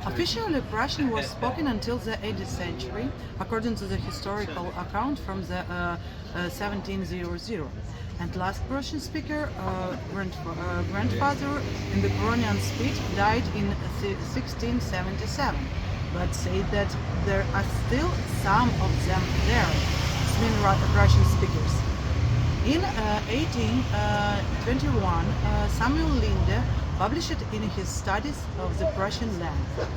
Officially, Prussian was spoken until the 18th century, according to the historical account from the 1700. And last Prussian speaker, grandfather in the Coronian speech, died in 1677, but said that there are still some of them there, mean Russian speakers. In 1821, Samuel Linde published in his studies of the Prussian language.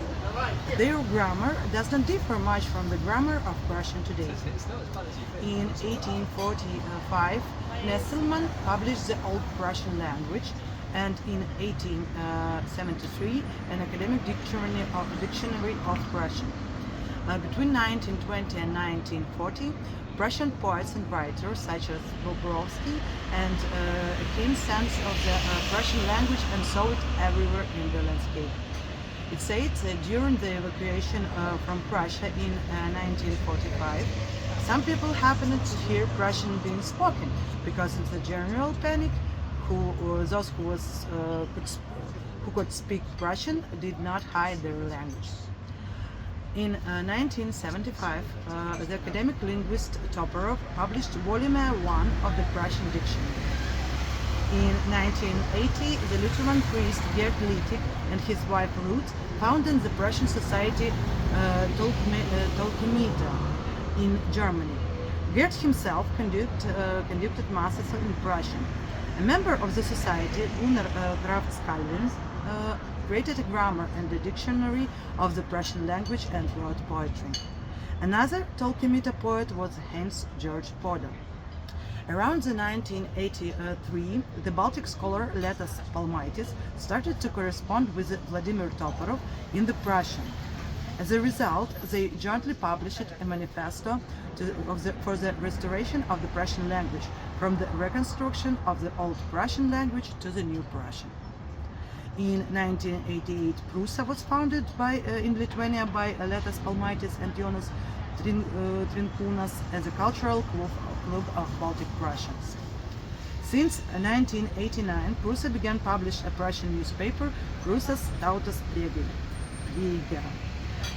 Their grammar does not differ much from the grammar of Prussian today. In 1845, Nesselmann published the Old Prussian language, and in 1873, an academic dictionary of Prussian. Between 1920 and 1940, Prussian poets and writers such as Bobrovsky and a keen sense of the Prussian language and saw it everywhere in the landscape. It said that during the evacuation from Prussia in 1945, some people happened to hear Prussian being spoken because of the general panic. Those who could speak Prussian did not hide their language. In 1975, the academic linguist Toporov published Volume 1 of the Prussian Dictionary. In 1980, the Lutheran priest Gerd Littich and his wife Ruth founded the Prussian Society Tolkemita in Germany. Gerd himself conducted masses in Prussian. A member of the society, Gunnar Krafft-Skallin, created a grammar and a dictionary of the Prussian language and wrote poetry. Another Tolkemita poet was Hans Georg Poder. Around the 1983, the Baltic scholar Letas Palmaitis started to correspond with Vladimir Toporov in the Prussian. As a result, they jointly published a manifesto for the restoration of the Prussian language, from the reconstruction of the Old Prussian language to the New Prussian. In 1988, Prusa was founded in Lithuania by Letas Palmaitis and Jonas Trinkūnas as a cultural club of Baltic Prussians. Since 1989, Prusa began publish a Prussian newspaper, Prusas Tautas Priegera.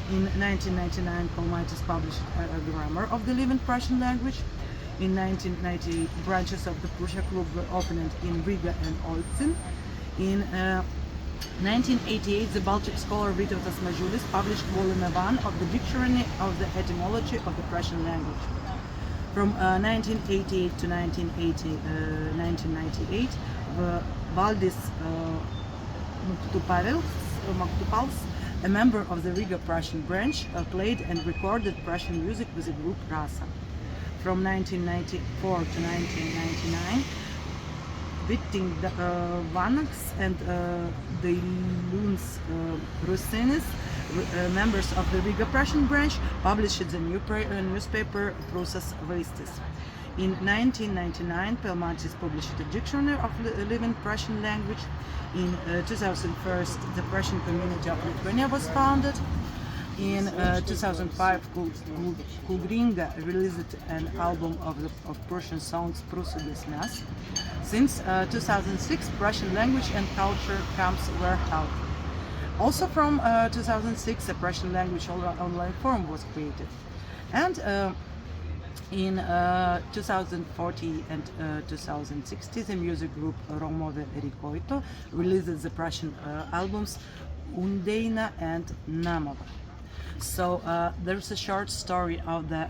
In 1999, Palmaitis published a grammar of the living Prussian language. In 1990, branches of the Prussia Club were opened in Riga and Olsztyn. In 1988, the Baltic scholar Vytautas Mažiulis published Volume 1 of the Dictionary of the Etymology of the Prussian Language. From 1988 to 1998, Valdis Maktupals, a member of the Riga Prussian branch, played and recorded Prussian music with the group Rasa. From 1994 to 1999, Vitting Vanax and the Luns Rusinis, members of the Riga Prussian branch, published the newspaper Prusas Vaistis. In 1999, Palmaitis published a dictionary of living Prussian language. In 2001, the Prussian community of Lithuania was founded. In 2005, Kulgringa released an album of Prussian songs, Prūsų giesmes. Since 2006, Prussian language and culture camps were held. Also from 2006, a Prussian language online forum was created. And in 2040 and 2060, the music group Romove Rikoito released the Prussian albums Undeina and Namova. So there's a short story of the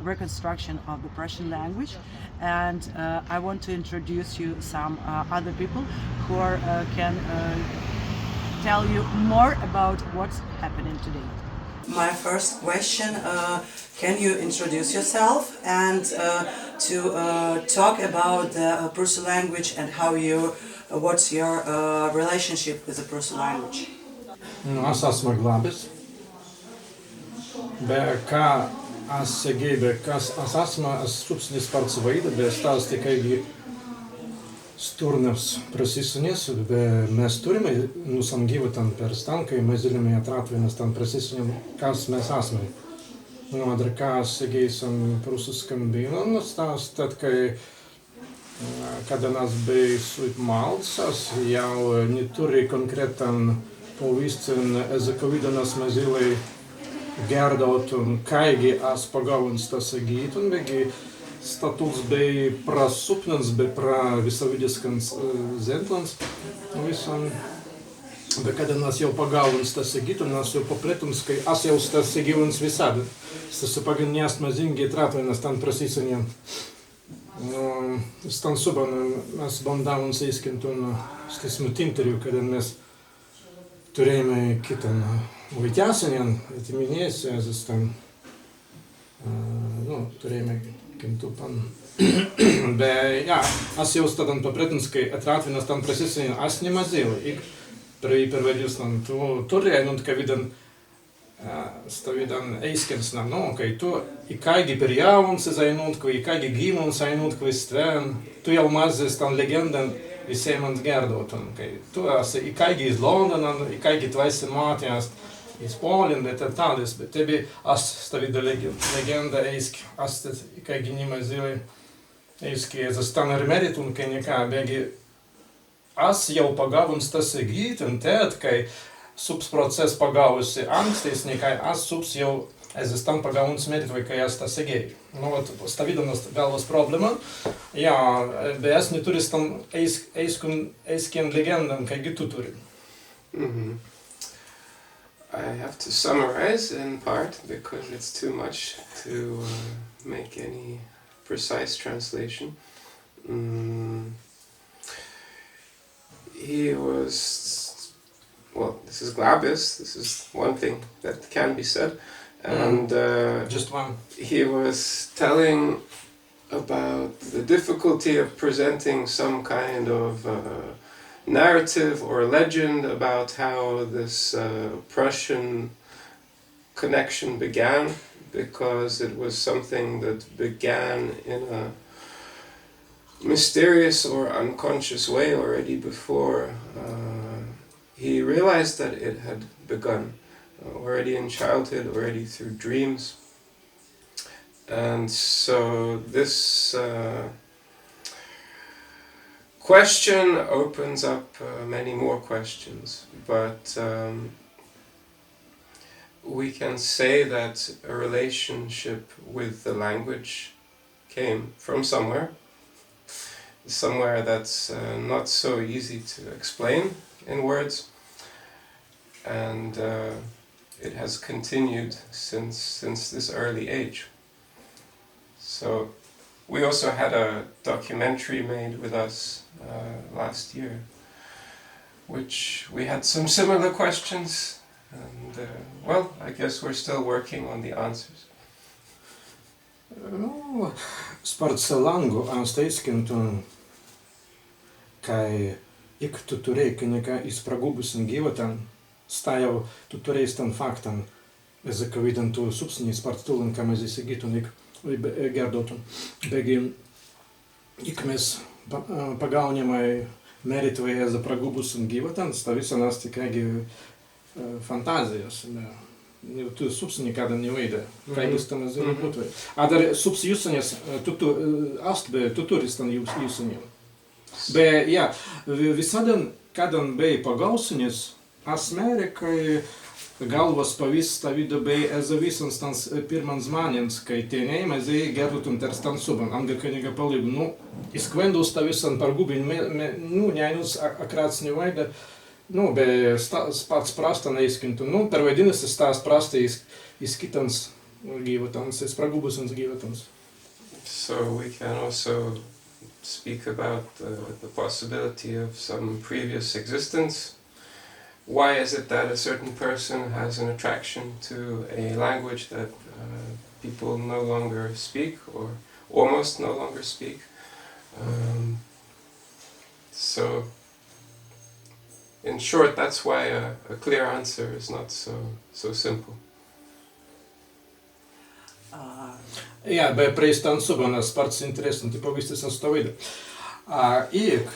reconstruction of the Prussian language, and I want to introduce you some other people who can tell you more about what's happening today. My first question, can you introduce yourself and to talk about the Prūsų language and what's your relationship with the Prūsų language? Aš esmu Glabis. Be ką as gebe, kas as asma, as subsinis parts vaida, be stas tikai sturnevs prasisunės, be mes turime, nusam gyvą ten per stankai, mes žinome atratvinas ten prasisunėm, kas mes asmai. Nu, dar kas geisam prususkam bīnu, nu, stas tad, kai kada nas bija suit malsas, jau neturi konkretan povīstin ezakovidanas mazilai gerdot un kaigi as pagauns tas gīt, un begi statuts bija prasupnans, bija pra visavidiskans zentlans visam. Bet kada nas jau pagauns tas gīt, un nas jau papretums, kai as jau tas gyvens visādi. Tas paganījās mazingi trātvinas tan prasīsaniem. Stan suban mes bandām izskint un stismu interviju, kad mēs turējām kitą vaikiasinien, atiminėjęs, es tam, turėjām kintu pan. Bet, jā, es jau stādam papretins, kai atrātvinas tam prasīsaniem, es nemazēju, ik per vadījus tam turēju, un ka vidan stavidan eiskensinam, kai tu ikaigi per jauns ainut, ka ikaigi gīmuns ainut, ka strēn, tu jau mazes tam legendan visiem mans gerdot, un kai tu esi ikaigi iz Londonan, ikaigi tu esi mātījās iz Polin, bet tādas, bet tebi as stavida legenda eiski, as ikaigi nima zili eiski, es tam ar meritu, un kai nekā, begi as jau pagavuns tas gīt, un tēt, kai subs process pagāvusi angstis, nekai as subs jau es tam pagauns merit, vai kai es tas egēju. Nu, stavidamas galvas problēma, jā, bet es neturis tam eiskien legendam, kai gitu turi. I have to summarize in part, because it's too much to make any precise translation. He was... Well, this is Glabis, this is one thing that can be said, and just one. He was telling about the difficulty of presenting some kind of narrative or legend about how this Prussian connection began, because it was something that began in a mysterious or unconscious way already before he realized that it had begun, already in childhood, already through dreams. And so this question opens up many more questions, but we can say that a relationship with the language came from somewhere that's not so easy to explain in words, and it has continued since this early age. So we also had a documentary made with us last year, which we had some similar questions, and well, I guess we're still working on the answers. Nu, sparts langu ansteiskintu, kai ik tu turēji, ka nekā izpragubus un gyvatan, stajau tu turēji tam faktam, ka vidan tu subsini sparts tulan, ka mēs izsigitun ik gerdotun. Begi, ik mēs pagaunamai merit vai pragubus un gyvatan, sta visa nas tikai fantazijas. Tu subsini kāda neveida, kā jūs tam zinu būtu. Dar subs jūsaņas, tu turis tam jūsaņiem. Bet, jā, visādan, kādam bija pagausinis, asmēri, kai galvas pavis stavidu bija visans tans pirmans manins, kai tie neimazēja gerdutum ters tan suban, angakaniga palīgu. Nu, izkvendus ta visan par gubiņu, neainus akrāts nevaida, bet pats prasta neizskintu. Per vaidinas tās prasta izskitans gyvatans, pragubusans gyvatans. So we can also speak about the possibility of some previous existence. Why is it that a certain person has an attraction to a language that people no longer speak, or almost no longer speak? So, in short, that's why a clear answer is not so simple. Ja, beh, preistansuban spart interesanti povesti sa stovide. Ik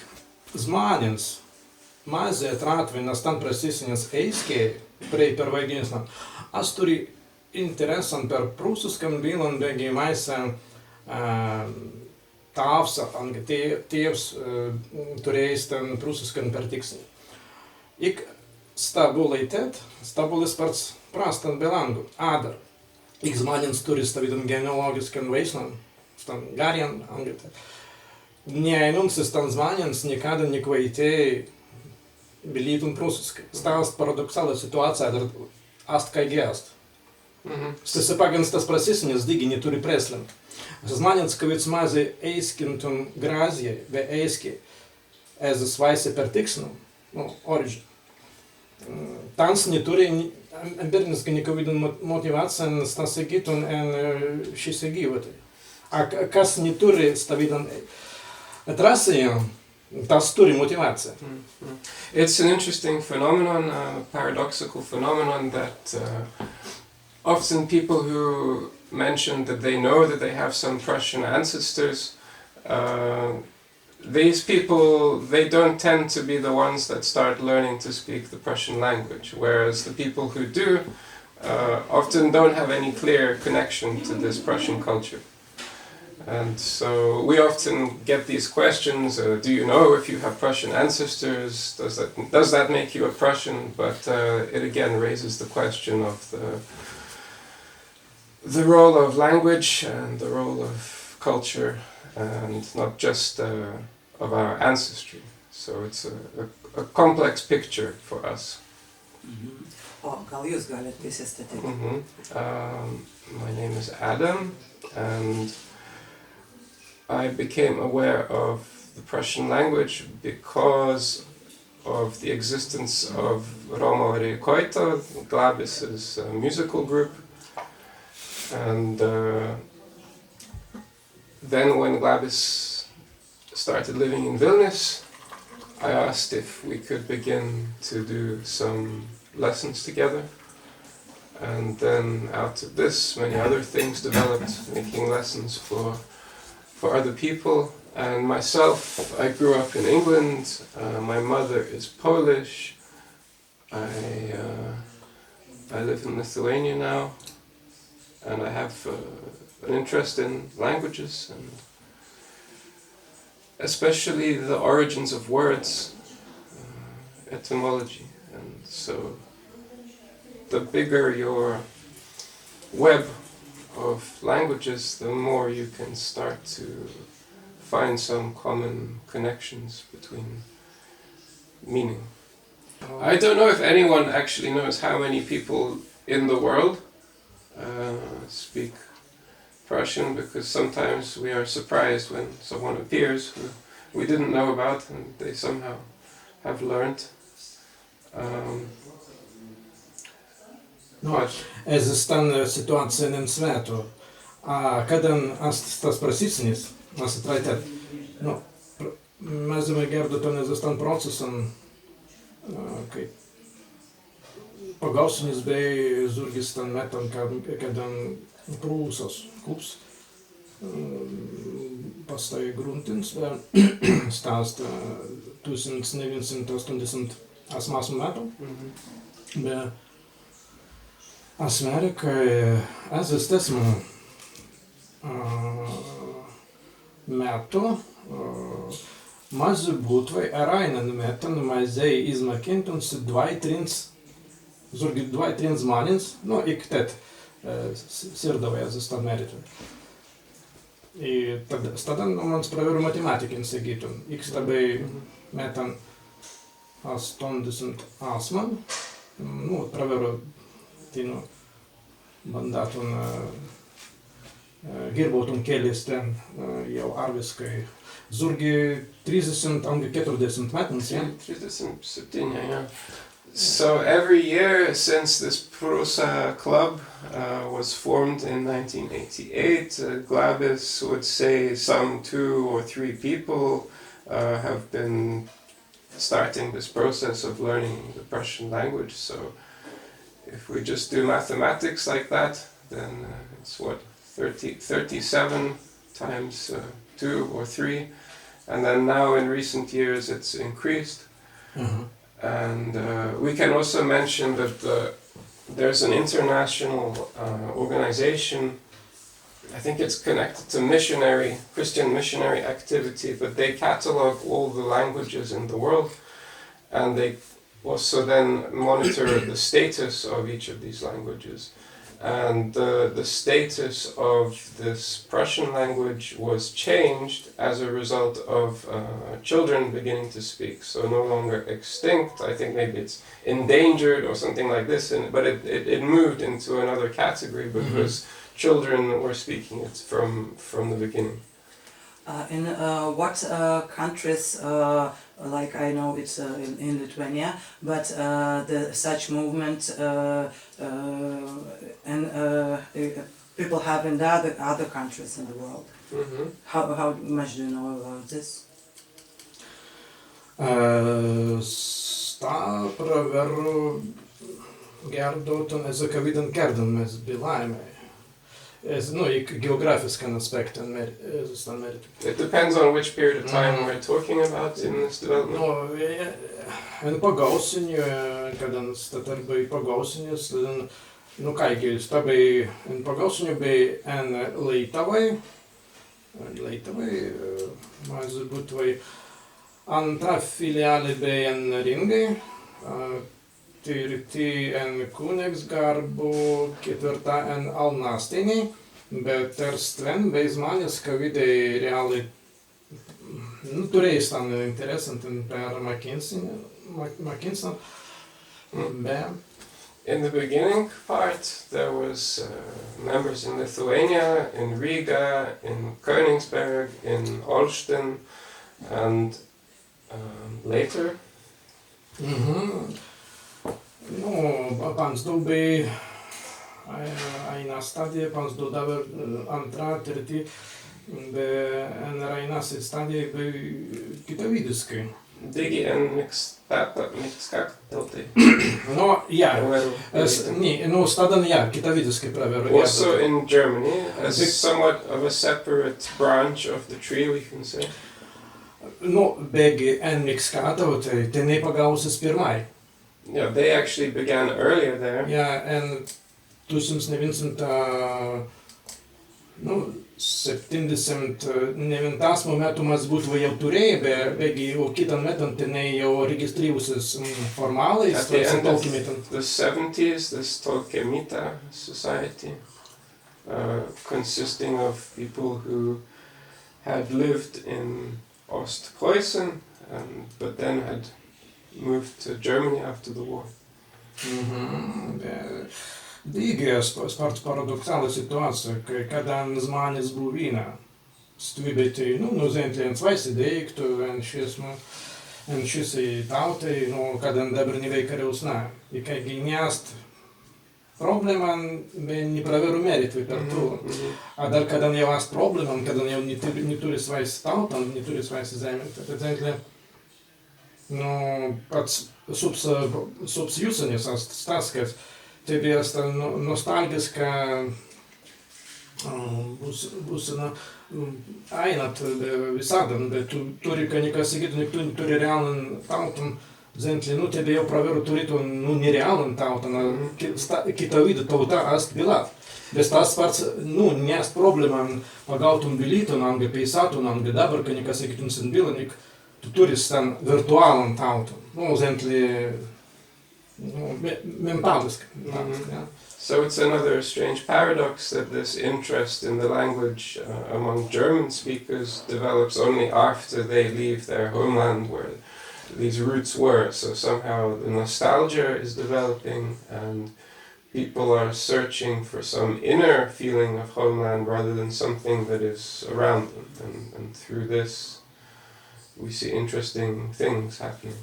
zmanjens mazliet Rātvinas tam presisiņas eiskē, pervaigīsnam, asturi interesanti par prūsuskan bīlan bēgī maisēm tāvs, tievs turējis tam prūsuskan per tiksni. Ik stabilitet, stabilis parts prastan belangu, ādar. Ik zmanjens turis tavidam genealogiskan veislam, stan garjan, angate. Neainumsis tam zmanjens niekada nekvaitēja Билит он просто стала парадоксална ситуация, dar ast kai gēst. Tas ir pagans tas prasisiņas digi neturi preslem. Zmanjens, ka viens mazi eiskintum grāzie, vai eiski, ezas vaisi per tiksnu, origin. Tans neturi, bernis, ka nekavidun motivācija, tas egit un šis egīvoti. Kas neturi stavidun atrasījām, tas turi motivācija. It's an interesting phenomenon, a paradoxical phenomenon that often people who mention that they know that they have some Prussian ancestors, these people, they don't tend to be the ones that start learning to speak the Prussian language, whereas the people who do often don't have any clear connection to this Prussian culture. And so we often get these questions, do you know if you have Prussian ancestors, does that make you a Prussian? But it again raises the question of the role of language and the role of culture and not just of our ancestry. So it's a complex picture for us. Gal jūs galit prisistatyti? My name is Adam, and I became aware of the Prussian language because of the existence of Romo Rekoita, Glabis' musical group. And then when Glabis started living in Vilnius, I asked if we could begin to do some lessons together. And then out of this, many other things developed, making lessons for other people. And myself, I grew up in England. My mother is Polish. I live in Lithuania now, and I have an interest in languages and especially the origins of words, etymology. And so the bigger your web of languages, the more you can start to find some common connections between meaning. I don't know if anyone actually knows how many people in the world speak Prussian, because sometimes we are surprised when someone appears who we didn't know about and they somehow have learned. Es stan situācija nen svētu. Kadan tas prasīsnis, mēs atraitet, mēs domāju, gerdu to nezastan procesam, kai pagausinis bei zurgis tan metam, kadan prūsas klubs pastāja gruntins, stāsta 1988 metų, bet Amerikai es esmu metu mazu būtvai arainen metan maizei izmakintuns 2-3 zmanins, ik tet sirdavai es Amerikai. I tad man spraveru matematikin sagytum, ik stabai metan 80 asman, praveru tinu bandāt un girbot un kelis ten jau arviskai. Zurgi 30, angi 40 metams, ja? 37, yeah. So every year since this Prusa club was formed in 1988, Glabis would say some 2 or 3 people have been starting this process of learning the Prussian language. So if we just do mathematics like that, then it's what, 37 times 2 or 3, and then now in recent years it's increased. And we can also mention that there's an international organization, I think it's connected to Christian missionary activity, but they catalog all the languages in the world, and they also then monitor the status of each of these languages. And the status of this Prussian language was changed as a result of children beginning to speak. So no longer extinct, I think maybe it's endangered or something like this, but it moved into another category because children were speaking it from the beginning. In what countries, like I know it's in Lithuania, but such movement and people have in the other countries in the world. How much do you know about this? Sta praveru Gerdauton ezakavidan kerdan mes bilaime. Geographican aspect and merit. It depends on which period of time we're talking about in this development. En pagausiniu, kad statarbai pagausinius, stabai en pagausiniu bei en Leitavai, mas būtvai antra filialė bei en Ringai, Tirti en Kunigsgarbu, ketvirta en Alnastiniai, bet Erstven bei Zmanės, ka vidai realiai turėjus tam interesant per McKinsey. In the beginning part, there was members in Lithuania, in Riga, in Königsberg, in Olsztyn, and later. Pans bei aina stadija, pans dabar antra, treti, be rainasi stadija bei Kitavidiskai. Digi en Mixkakteltai. Stadan, Kitavidiskai praveru. Also in Germany, as somewhat of a separate branch of the tree, we can say. Begi en Mixkakteltai, tenai pagausis pirmai. Yeah, they actually began earlier there. Yeah, and 79 metų mes būtume jau turėję, begi jau kitą metą tenai jau registrirusis formaliai. At the end of the 70s, this Tolkemita society, consisting of people who had lived in Ostpreußen, but then had moved to Germany after the war. Dygės paradoksali situacija, kai kada žmonės buvina stūbėti, nuzentį ant vaisi deiktų, ant šis tautai, kada dabar neveikariaus kai gynėst problemą, не проверу мерит вы перту. А dar kada jau ast problemą, kada jau neturi svais tautam, neturi svais zemė, tai pats subs jūsinis tas, kad tebi esta nostalgiska būsena ainat visada, bet tu turi, ka nekas sakytų, tu turi realną tautam, zentli, tebi jau praveru turėtų, nerealną tautą, kitą vidą tauta ast bilat. Bet tas pats, nest problemą pagautum bilytų, anga peisatų, anga dabar, ka nekas sakytum sen bilanik, tu turi ten virtualną tautą, zentli, mentalisk. So it's another strange paradox that this interest in the language among German speakers develops only after they leave their homeland where these roots were. So somehow the nostalgia is developing and people are searching for some inner feeling of homeland rather than something that is around them. And through this we see interesting things happening.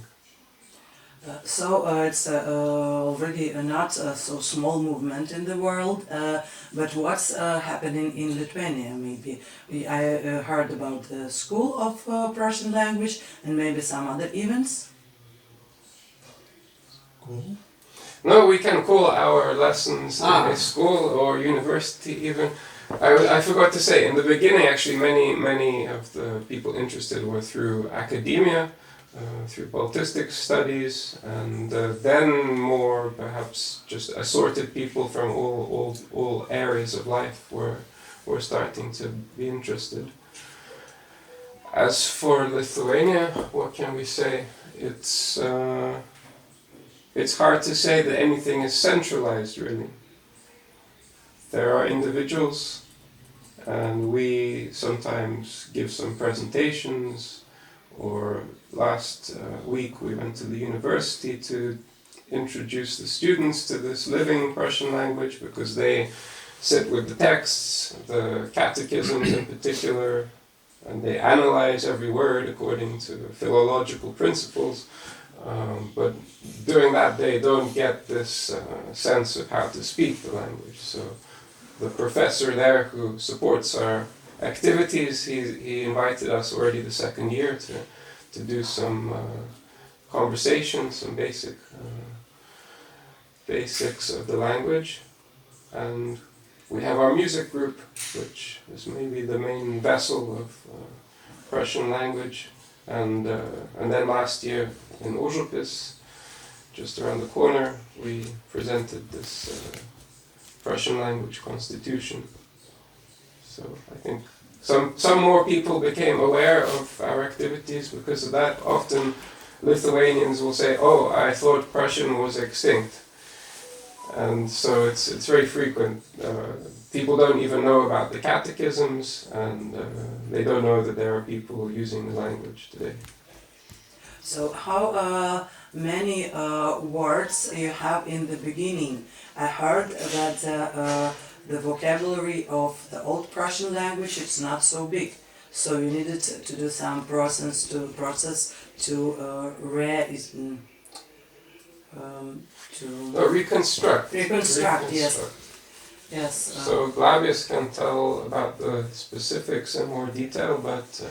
So it's already not so small movement in the world, but what's happening in Lithuania maybe? I heard about the School of Prussian Language and maybe some other events. Cool. No, we can call our lessons in a school or university even. I forgot to say, in the beginning, actually, many of the people interested were through academia, through Baltistic studies, and then more perhaps just assorted people from all areas of life were starting to be interested. As for Lithuania, what can we say? It's hard to say that anything is centralized, really. There are individuals, and we sometimes give some presentations, or last week we went to the university to introduce the students to this living Prussian language, because they sit with the texts, the catechisms in particular, and they analyze every word according to philological principles. But doing that, they don't get this sense of how to speak the language. So the professor there who supports our activities, he invited us already the second year to do some conversation, some basics of the language. And we have our music group, which is maybe the main vessel of Prussian language. And then last year in Užupis, just around the corner, we presented this Prussian language constitution. So I think some more people became aware of our activities because of that. Often Lithuanians will say, "Oh, I thought Prussian was extinct." And so it's very frequent. People don't even know about the catechisms, and they don't know that there are people using the language today. So how many words you have in the beginning? I heard that the vocabulary of the Old Prussian language is not so big, so you needed to do some process to Reconstruct. Reconstruct, yes. Yes. So Glabius can tell about the specifics in more detail, but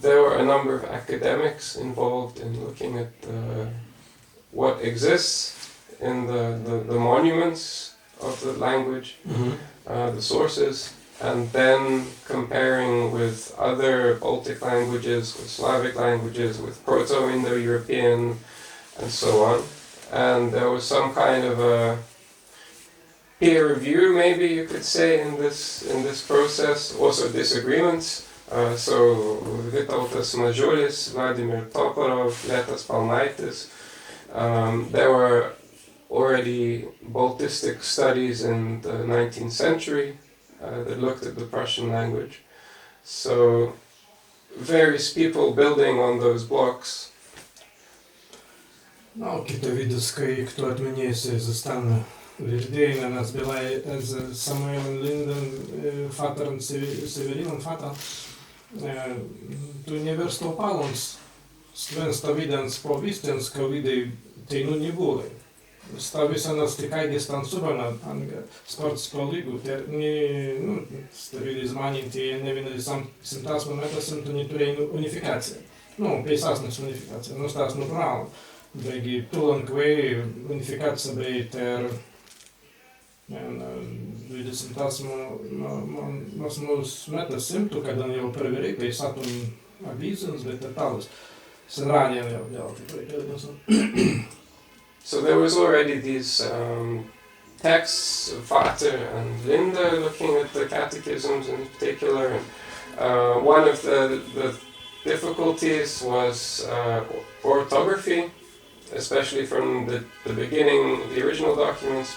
there were a number of academics involved in looking at what exists in the monuments of the language, the sources, and then comparing with other Baltic languages, with Slavic languages, with Proto-Indo-European, and so on. And there was some kind of a peer review, maybe you could say, in this process. Also disagreements. So Vytautas Mažulis, Vladimir Toporov, Letas Palmaitis. There were already Baltistic studies in the 19th century that looked at the Prussian language. So various people building on those blocks. Kita viduskai, kto atminėjusi zostaną Virdiejna, nas byla z Samuelem Linden, Fatarem Severinom Fatar, tu neversto palons, Svensta videns povistens, kavidai teinu nibulai. Stavisa nas tikai distansuvana, sports palygų, stavili zmaninti nevinali simtas momentas, tu neturėjai unifikaciją. Peisasnas unifikacija, stas naturalų. Begi tulankvai unifikacija bei ter 20 metas simtų, kada jau pravirai, kai satum avizins, bet ir talas. Senranė jau tikrai kalbėsim. So there was already these texts, Vater and Linde, looking at the catechisms in particular. And one of the difficulties was orthography, especially from the beginning, the original documents,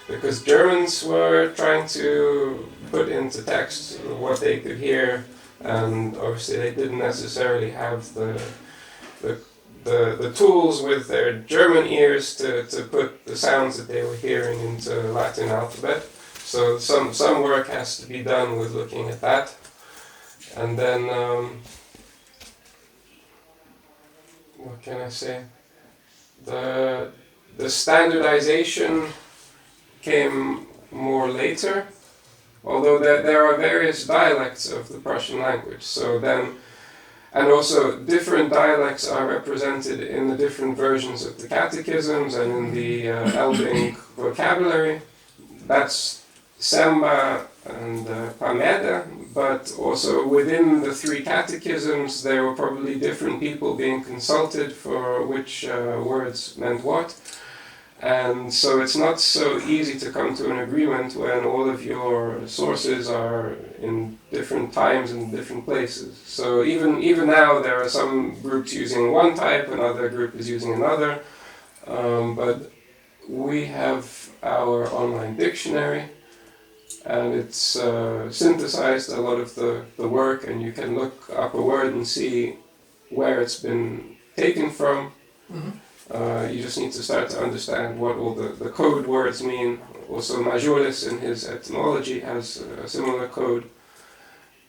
because Germans were trying to put into text what they could hear, and obviously they didn't necessarily have the tools with their German ears to put the sounds that they were hearing into Latin alphabet. So some work has to be done with looking at that. And then, what can I say? The standardization came more later, although there are various dialects of the Prussian language. So then, and also different dialects are represented in the different versions of the catechisms and in the Elbing vocabulary. That's Samba and Pameda, but also within the three catechisms there were probably different people being consulted for which words meant what. And so it's not so easy to come to an agreement when all of your sources are in different times and different places. So even now there are some groups using one type, another group is using another, but we have our online dictionary, and it's synthesized a lot of the work, and you can look up a word and see where it's been taken from. You just need to start to understand what all the code words mean. Also, Majolis in his etymology has a similar code.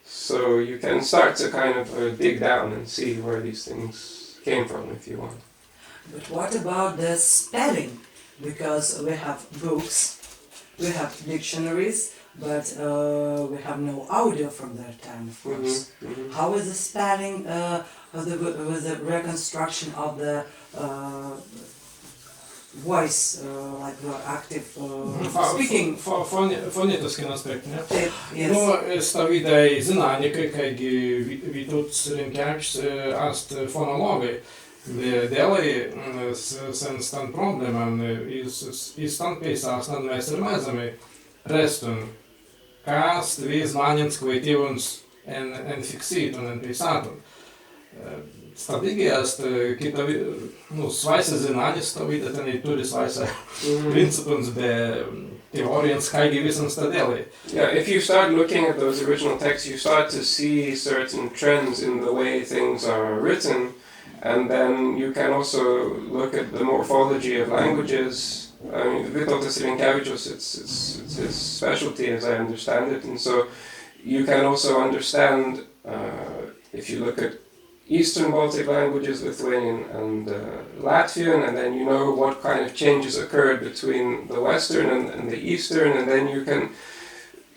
So you can start to kind of dig down and see where these things came from if you want. But what about the spelling? Because we have books, we have dictionaries, but we have no audio from that time, of course. How is the spelling, with the reconstruction of the voice, like the active speaking? Fonetiski aspekti, ne? Yes. Nu, es tā vidēji zināņi, ka Vytautas Rinkevičs ast fonologai. Dēlī sen stan problēmām, stan pīsās, tad mēs redzami restun, kas vi zvanjens kvietīvuns en fiksīt un en pīsātun. Stabiligajās, kita, svaisa zināņas, tā vidē, tad turi svaisa principuns, bet teorijans kaigi visam stadēlī. Yeah, if you start looking at those original texts, you start to see certain trends in the way things are written. And then you can also look at the morphology of languages. I mean, Vytautas Rinkevičius, it's his specialty as I understand it. And so you can also understand, if you look at Eastern Baltic languages, Lithuanian and Latvian, and then you know what kind of changes occurred between the Western and the Eastern, and then you can,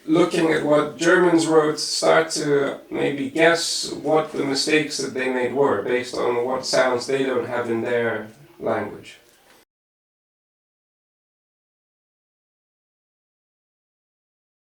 looking at what Germans wrote, start to maybe guess what the mistakes that they made were, based on what sounds they don't have in their language.